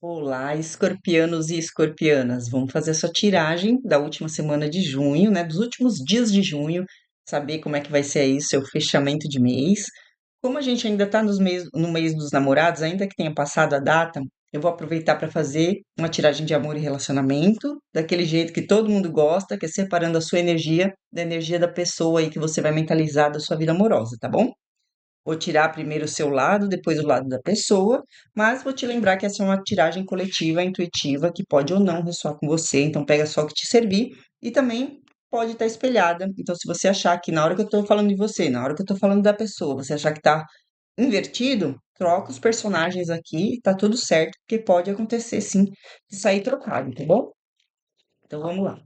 Olá, escorpianos e escorpianas. Vamos fazer a sua tiragem da última semana de junho, né? Dos últimos dias de junho, saber como é que vai ser aí seu fechamento de mês. Como a gente ainda está no mês dos namorados, ainda que tenha passado a data, eu vou aproveitar para fazer uma tiragem de amor e relacionamento, daquele jeito que todo mundo gosta, que é separando a sua energia da energia da pessoa aí que você vai mentalizar da sua vida amorosa, tá bom? Vou tirar primeiro o seu lado, depois o lado da pessoa, mas vou te lembrar que essa é uma tiragem coletiva, intuitiva, que pode ou não ressoar com você, então pega só o que te servir e também pode estar espelhada. Então, se você achar que na hora que eu estou falando de você, na hora que eu estou falando da pessoa, você achar que está invertido, troca os personagens aqui, tá tudo certo, porque pode acontecer sim de sair trocado, tá bom? Então vamos lá.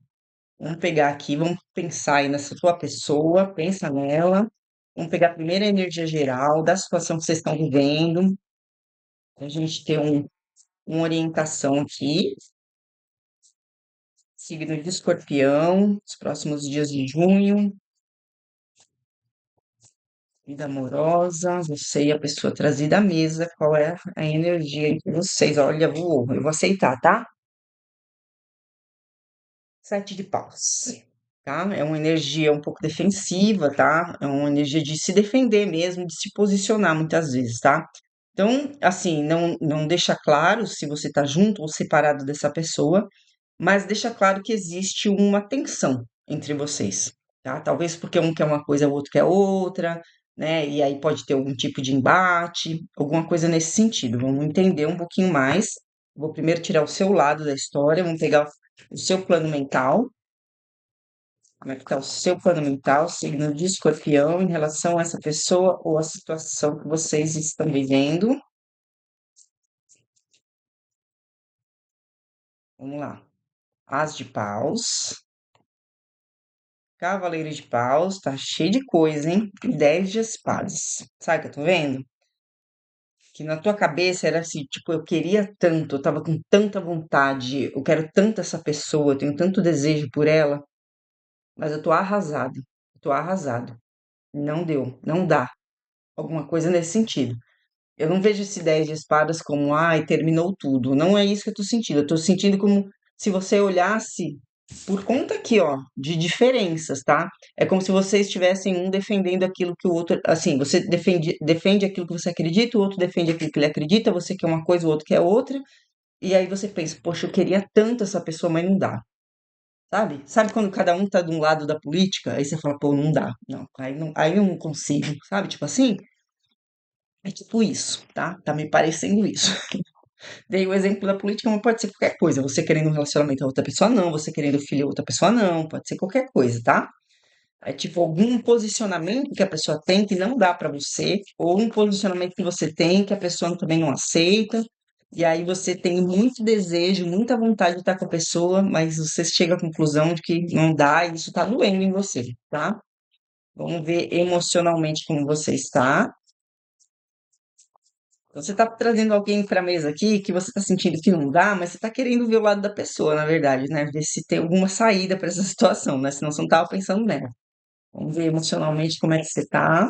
Vamos pegar aqui, vamos pensar aí nessa tua pessoa, pensa nela. Vamos pegar a primeira energia geral da situação que vocês estão vivendo, pra gente ter uma orientação aqui. Signo de Escorpião, os próximos dias de junho, vida amorosa, você e a pessoa trazida à mesa, qual é a energia entre vocês? Olha, voou, eu vou aceitar, tá? Sete de paus, tá? É uma energia um pouco defensiva, tá? É uma energia de se defender mesmo, de se posicionar muitas vezes, tá? Então, assim, não deixa claro se você tá junto ou separado dessa pessoa, mas deixa claro que existe uma tensão entre vocês, tá? Talvez porque um quer uma coisa, o outro quer outra, né? E aí pode ter algum tipo de embate, alguma coisa nesse sentido. Vamos entender um pouquinho mais. Vou primeiro tirar o seu lado da história, vamos pegar o seu plano mental. Como é que está o seu plano mental, signo de Escorpião, em relação a essa pessoa ou a situação que vocês estão vivendo? Vamos lá. As de paus, Cavaleiro de paus, tá cheio de coisa, hein? E 10 de espadas. Sabe o que eu tô vendo? Que na tua cabeça era assim, tipo, eu queria tanto, eu tava com tanta vontade, eu quero tanto essa pessoa, eu tenho tanto desejo por ela, mas eu tô arrasado, eu tô arrasado. Não deu, não dá. Alguma coisa nesse sentido. Eu não vejo esse 10 de espadas como, ai, terminou tudo. Não é isso que eu tô sentindo. Eu tô sentindo como se você olhasse por conta aqui, ó, de diferenças, tá? É como se vocês estivessem um defendendo aquilo que o outro, assim, você defende aquilo que você acredita, o outro defende aquilo que ele acredita, você quer uma coisa, o outro quer outra, e aí você pensa, poxa, eu queria tanto essa pessoa, mas não dá, sabe? Sabe quando cada um tá de um lado da política, aí você fala, pô, não dá, não, aí eu não consigo, sabe? Tipo assim, é tipo isso, tá? Tá me parecendo isso. Dei o exemplo da política, mas pode ser qualquer coisa. Você querendo um relacionamento a outra pessoa, não. Você querendo filho a outra pessoa, não. Pode ser qualquer coisa, tá? É tipo algum posicionamento que a pessoa tem que não dá pra você, ou um posicionamento que você tem que a pessoa também não aceita. E aí você tem muito desejo, muita vontade de estar com a pessoa, mas você chega à conclusão de que não dá e isso tá doendo em você, tá? Vamos ver emocionalmente como você está. Você está trazendo alguém para a mesa aqui que você está sentindo que não dá, mas você está querendo ver o lado da pessoa, na verdade, né? Ver se tem alguma saída para essa situação, né? Senão você não estava pensando nela. Vamos ver emocionalmente como é que você está.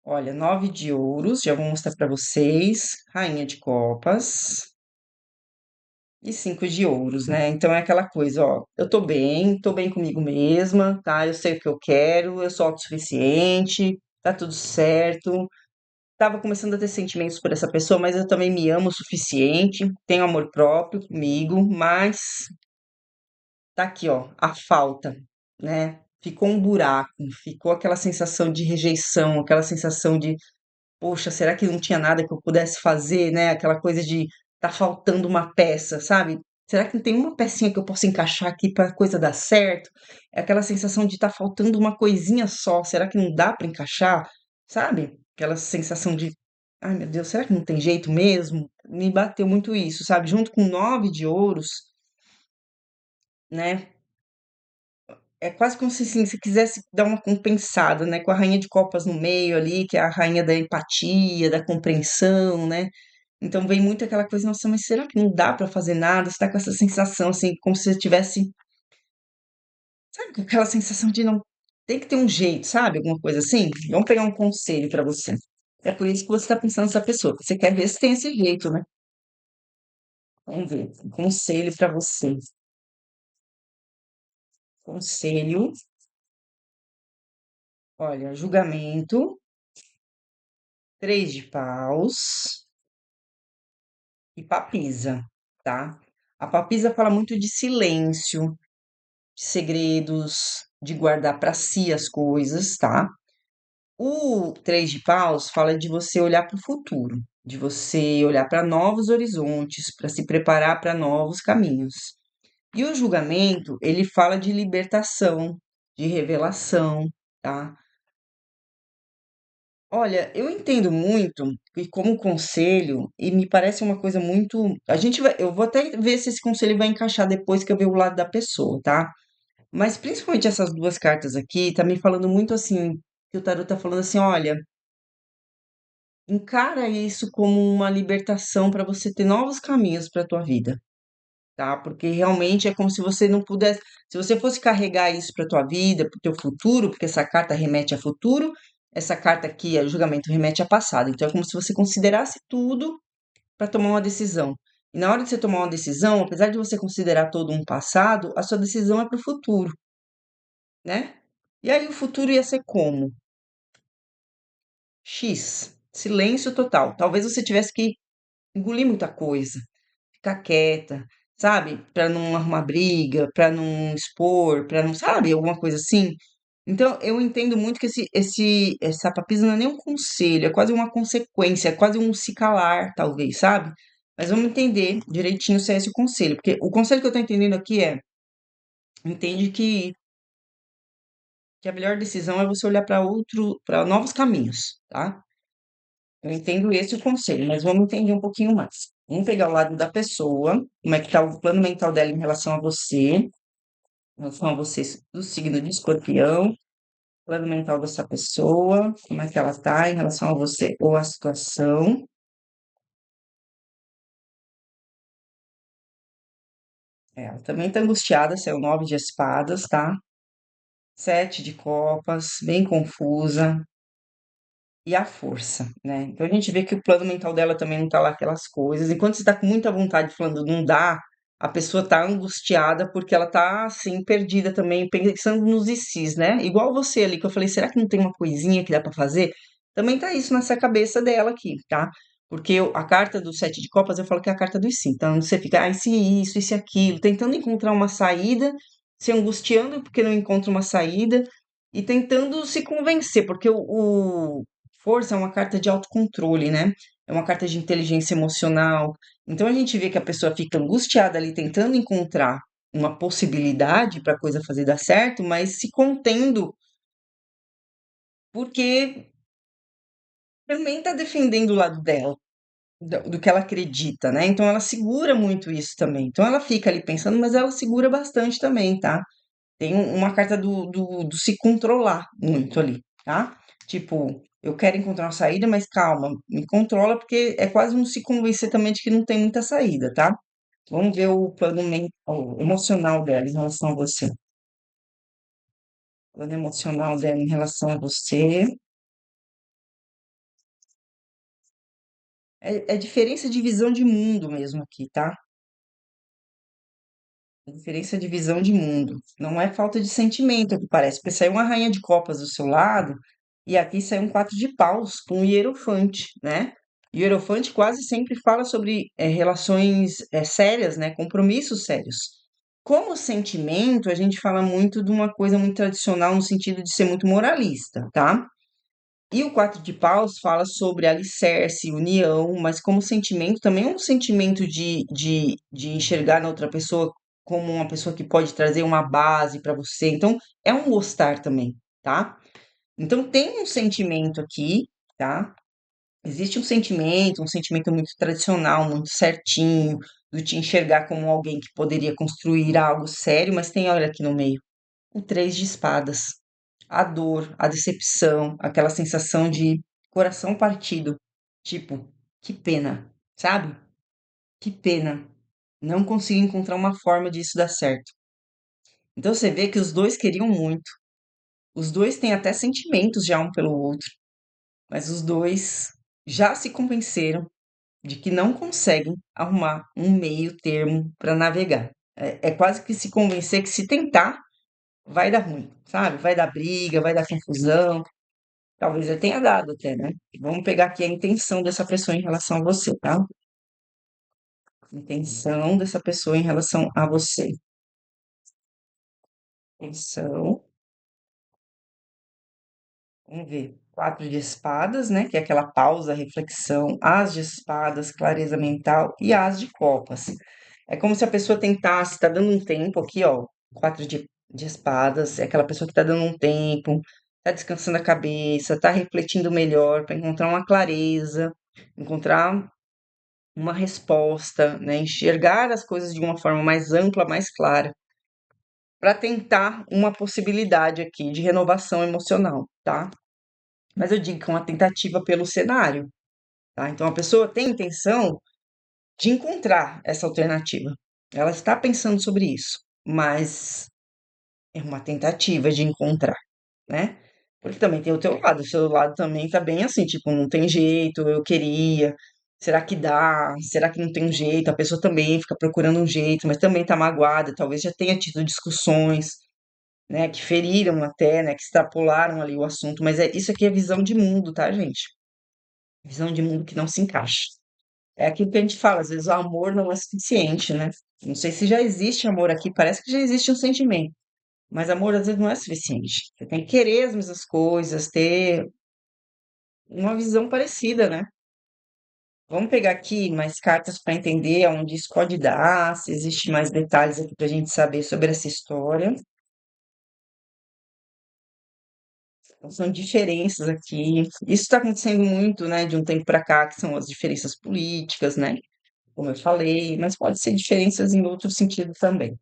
Olha, 9 de ouros, já vou mostrar para vocês. Rainha de copas e 5 de ouros, né? Então é aquela coisa, ó. Eu tô bem comigo mesma, tá? Eu sei o que eu quero, eu sou autossuficiente, tá tudo certo. Tava começando a ter sentimentos por essa pessoa, mas eu também me amo o suficiente, tenho amor próprio comigo, mas tá aqui, ó, a falta, né? Ficou um buraco, ficou aquela sensação de rejeição, aquela sensação de, poxa, será que não tinha nada que eu pudesse fazer, né? Aquela coisa de tá faltando uma peça, sabe? Será que não tem uma pecinha que eu possa encaixar aqui para a coisa dar certo? É aquela sensação de tá faltando uma coisinha só, será que não dá para encaixar? Sabe? Aquela sensação de, ai meu Deus, será que não tem jeito mesmo? Me bateu muito isso, sabe? Junto com 9 de ouros, né? É quase como se assim, você quisesse dar uma compensada, né? Com a rainha de copas no meio ali, que é a rainha da empatia, da compreensão, né? Então vem muito aquela coisa, nossa, mas será que não dá pra fazer nada? Você tá com essa sensação, assim, como se você tivesse, sabe, com aquela sensação de não tem que ter um jeito, sabe? Alguma coisa assim? Vamos pegar um conselho pra você. É por isso que você está pensando nessa pessoa. Você quer ver se tem esse jeito, né? Vamos ver. Um conselho para você. Conselho. Olha, julgamento, três de paus e papisa, tá? A papisa fala muito de silêncio, de segredos, de guardar para si as coisas, tá? O três de paus fala de você olhar para o futuro, de você olhar para novos horizontes, para se preparar para novos caminhos. E o julgamento, ele fala de libertação, de revelação, tá? Olha, eu entendo muito e como conselho, e me parece uma coisa muito. Eu vou até ver se esse conselho vai encaixar depois que eu ver o lado da pessoa, tá? Mas principalmente essas duas cartas aqui, tá me falando muito assim, que o tarot tá falando assim, olha, encara isso como uma libertação para você ter novos caminhos para tua vida, tá? Porque realmente é como se você não pudesse, se você fosse carregar isso para tua vida, para o teu futuro, porque essa carta remete a futuro, essa carta aqui, o julgamento, remete a passado. Então é como se você considerasse tudo para tomar uma decisão. E na hora de você tomar uma decisão, apesar de você considerar todo um passado, a sua decisão é para o futuro, né? E aí o futuro ia ser como? X, silêncio total. Talvez você tivesse que engolir muita coisa, ficar quieta, sabe? Pra não arrumar briga, pra não expor, pra não, sabe? Alguma coisa assim. Então, eu entendo muito que essa papisa não é nem um conselho, é quase uma consequência, é quase um se calar, talvez, sabe? Mas vamos entender direitinho se é esse o conselho, porque o conselho que eu tô entendendo aqui é, entende que a melhor decisão é você olhar para novos caminhos, tá? Eu entendo esse o conselho, mas vamos entender um pouquinho mais. Vamos pegar o lado da pessoa, como é que está o plano mental dela em relação a você do signo de escorpião, plano mental dessa pessoa, como é que ela está em relação a você ou a situação. Ela também está angustiada, esse é o nove de espadas, tá? Sete de copas, bem confusa, e a força, né? Então a gente vê que o plano mental dela também não tá lá aquelas coisas. Enquanto você tá com muita vontade falando não dá, a pessoa tá angustiada porque ela tá assim perdida também, pensando nos ICs, né? Igual você ali que eu falei, será que não tem uma coisinha que dá pra fazer? Também tá isso nessa cabeça dela aqui, tá? Porque a carta do sete de copas eu falo que é a carta do IC. Então você fica, ah, isso, aquilo, tentando encontrar uma saída, se angustiando porque não encontra uma saída e tentando se convencer, porque o força é uma carta de autocontrole, né? É uma carta de inteligência emocional. Então a gente vê que a pessoa fica angustiada ali tentando encontrar uma possibilidade para a coisa fazer dar certo, mas se contendo porque também está defendendo o lado dela, do que ela acredita, né? Então ela segura muito isso também. Então ela fica ali pensando, mas ela segura bastante também, tá? Tem uma carta do se controlar muito ali, tá? Tipo, eu quero encontrar uma saída, mas calma, me controla, porque é quase um se convencer também de que não tem muita saída, tá? Vamos ver o plano o emocional dela em relação a você. O plano emocional dela em relação a você. É diferença de visão de mundo mesmo aqui, tá? Diferença de visão de mundo. Não é falta de sentimento, é o que parece. Porque saiu uma rainha de copas do seu lado e aqui saiu um quatro de paus com o hierofante, né? E o hierofante quase sempre fala sobre relações sérias, né? Compromissos sérios. Como sentimento, a gente fala muito de uma coisa muito tradicional no sentido de ser muito moralista, tá? E o quatro de paus fala sobre alicerce, união, mas como sentimento também é um sentimento de enxergar na outra pessoa como uma pessoa que pode trazer uma base para você. Então, é um gostar também, tá? Então, tem um sentimento aqui, tá? Existe um sentimento muito tradicional, muito certinho, do te enxergar como alguém que poderia construir algo sério, mas tem, olha aqui no meio, o três de espadas, a dor, a decepção, aquela sensação de coração partido. Tipo, que pena, sabe? Que pena. Não consegui encontrar uma forma disso dar certo. Então você vê que os dois queriam muito. Os dois têm até sentimentos já um pelo outro, mas os dois. já se convenceram de que não conseguem arrumar um meio termo para navegar. É quase que se convencer que se tentar, vai dar ruim, sabe? Vai dar briga, vai dar confusão. Talvez ele tenha dado até, né? Vamos pegar aqui a intenção dessa pessoa em relação a você, tá? Intenção dessa pessoa em relação a você. Intenção. Vamos ver. Quatro de espadas, né? Que é aquela pausa, reflexão. As de espadas, clareza mental. E as de copas. É como se a pessoa tentasse, tá dando um tempo aqui, ó. Quatro de espadas. É aquela pessoa que tá dando um tempo, tá descansando a cabeça, tá refletindo melhor para encontrar uma clareza, encontrar uma resposta, né? Enxergar as coisas de uma forma mais ampla, mais clara, para tentar uma possibilidade aqui de renovação emocional, tá? Mas eu digo que é uma tentativa pelo cenário, tá? Então a pessoa tem intenção de encontrar essa alternativa. Ela está pensando sobre isso, mas é uma tentativa de encontrar, né? Porque também tem o teu lado, o seu lado também tá bem assim, tipo, não tem jeito, eu queria, será que dá? Será que não tem um jeito? A pessoa também fica procurando um jeito, mas também tá magoada, talvez já tenha tido discussões, né, que feriram até, né, que extrapolaram ali o assunto, mas isso aqui é visão de mundo, tá, gente? Visão de mundo que não se encaixa. É aquilo que a gente fala, às vezes o amor não é suficiente, né? Não sei se já existe amor aqui, parece que já existe um sentimento, mas amor às vezes não é suficiente. Você tem que querer as mesmas coisas, ter uma visão parecida, né? Vamos pegar aqui mais cartas para entender aonde isso pode dar, se existe mais detalhes aqui para a gente saber sobre essa história. Então, são diferenças aqui. Isso está acontecendo muito, né, de um tempo para cá, que são as diferenças políticas, né? Como eu falei, mas pode ser diferenças em outro sentido também.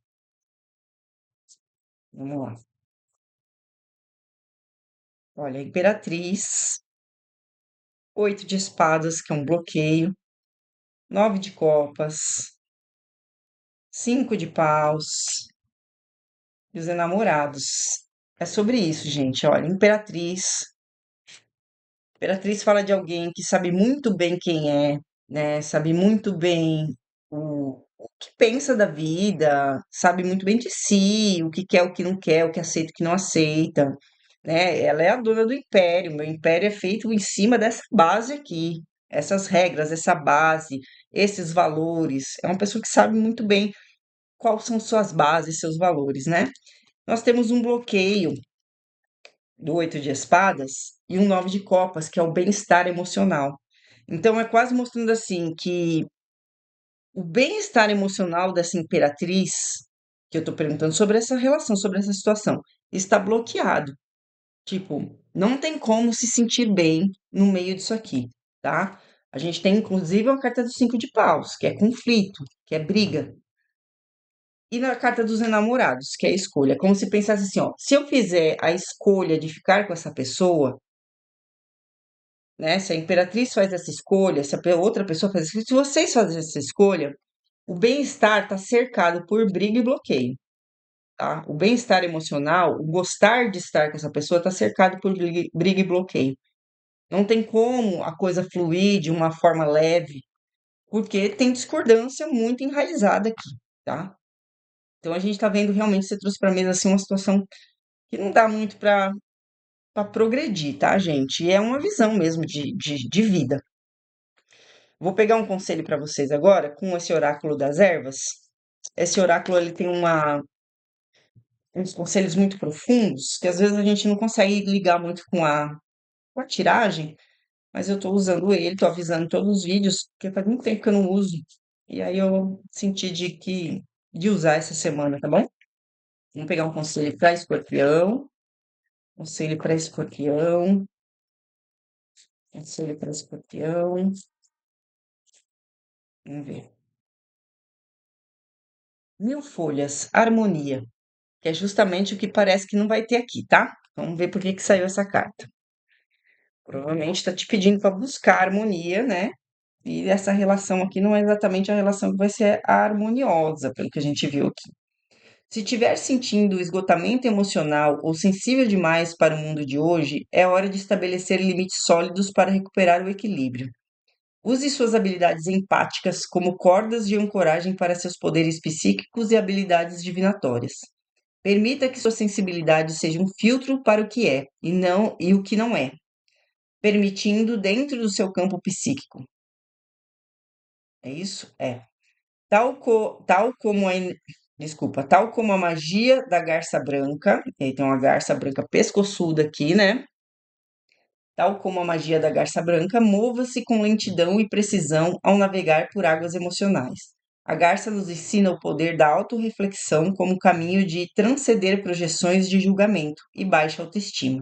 Vamos lá. Olha, a Imperatriz, oito de espadas, que é um bloqueio, nove de copas, cinco de paus e os enamorados. É sobre isso, gente. Olha, Imperatriz. Imperatriz fala de alguém que sabe muito bem quem é, né? Sabe muito bem o que pensa da vida, sabe muito bem de si, o que quer, o que não quer, o que aceita, o que não aceita, né? Ela é a dona do império. Meu império é feito em cima dessa base aqui, essas regras, essa base, esses valores. É uma pessoa que sabe muito bem quais são suas bases, seus valores, né? Nós temos um bloqueio do oito de espadas e um nove de copas, que é o bem-estar emocional. Então é quase mostrando assim que o bem-estar emocional dessa imperatriz, que eu tô perguntando sobre essa relação, sobre essa situação, está bloqueado. Tipo, não tem como se sentir bem no meio disso aqui, tá? A gente tem inclusive a carta dos cinco de paus, que é conflito, que é briga. E na carta dos enamorados, que é a escolha, é como se pensasse assim, ó, se eu fizer a escolha de ficar com essa pessoa, né? Se a imperatriz faz essa escolha, se a outra pessoa faz essa escolha, se vocês fazem essa escolha, o bem-estar está cercado por briga e bloqueio, tá? O bem-estar emocional, o gostar de estar com essa pessoa está cercado por briga e bloqueio. Não tem como a coisa fluir de uma forma leve, porque tem discordância muito enraizada aqui, tá? Então a gente está vendo realmente, você trouxe para mesa assim uma situação que não dá muito para progredir, tá, gente? E é uma visão mesmo de vida. Vou pegar um conselho para vocês agora com esse oráculo das ervas. Esse oráculo ele tem uns conselhos muito profundos que às vezes a gente não consegue ligar muito com a tiragem, mas eu estou usando ele, estou avisando todos os vídeos, porque faz muito tempo que eu não uso. E aí eu senti de usar essa semana, tá bom? Vamos pegar um conselho para escorpião, conselho para escorpião, conselho para escorpião. Vamos ver. Mil folhas, harmonia. Que é justamente o que parece que não vai ter aqui, tá? Vamos ver por que que saiu essa carta. Provavelmente está te pedindo para buscar harmonia, né? E essa relação aqui não é exatamente a relação que vai ser harmoniosa, pelo que a gente viu aqui. Se estiver sentindo esgotamento emocional ou sensível demais para o mundo de hoje, é hora de estabelecer limites sólidos para recuperar o equilíbrio. Use suas habilidades empáticas como cordas de ancoragem para seus poderes psíquicos e habilidades divinatórias. Permita que sua sensibilidade seja um filtro para o que é e o que não é, permitindo dentro do seu campo psíquico. É isso? É. Tal como tal como a magia da garça branca, e aí tem uma garça branca pescoçuda aqui, né? Tal como a magia da garça branca, mova-se com lentidão e precisão ao navegar por águas emocionais. A garça nos ensina o poder da autorreflexão como caminho de transcender projeções de julgamento e baixa autoestima.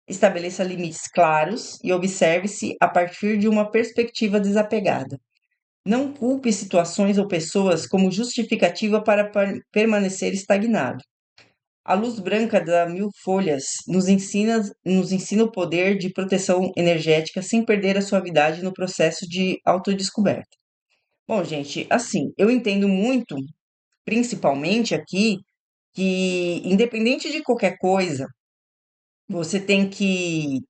Estabeleça limites claros e observe-se a partir de uma perspectiva desapegada. Não culpe situações ou pessoas como justificativa para permanecer estagnado. A luz branca da mil folhas nos ensina o poder de proteção energética sem perder a suavidade no processo de autodescoberta. Bom, gente, assim, eu entendo muito, principalmente aqui, que independente de qualquer coisa, você tem que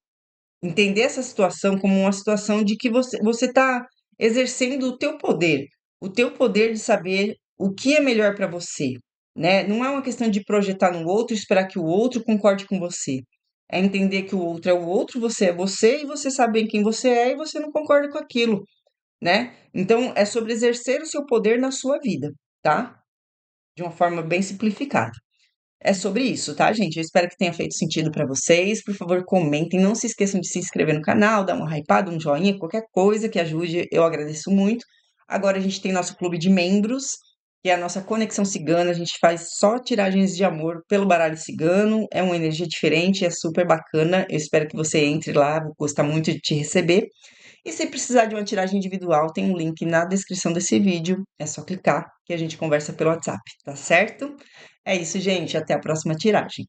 entender essa situação como uma situação de que você está exercendo o teu poder de saber o que é melhor para você, né? Não é uma questão de projetar no outro e esperar que o outro concorde com você. É entender que o outro é o outro, você é você e você sabe bem quem você é e você não concorda com aquilo, né? Então é sobre exercer o seu poder na sua vida, tá? De uma forma bem simplificada. É sobre isso, tá, gente? Eu espero que tenha feito sentido para vocês. Por favor, comentem. Não se esqueçam de se inscrever no canal, dar uma hypada, um joinha, qualquer coisa que ajude, eu agradeço muito. Agora a gente tem nosso clube de membros, que é a nossa conexão cigana. A gente faz só tiragens de amor pelo baralho cigano. É uma energia diferente, é super bacana. Eu espero que você entre lá, vou gostar muito de te receber. E se precisar de uma tiragem individual, tem um link na descrição desse vídeo. É só clicar que a gente conversa pelo WhatsApp, tá certo? É isso, gente. Até a próxima tiragem.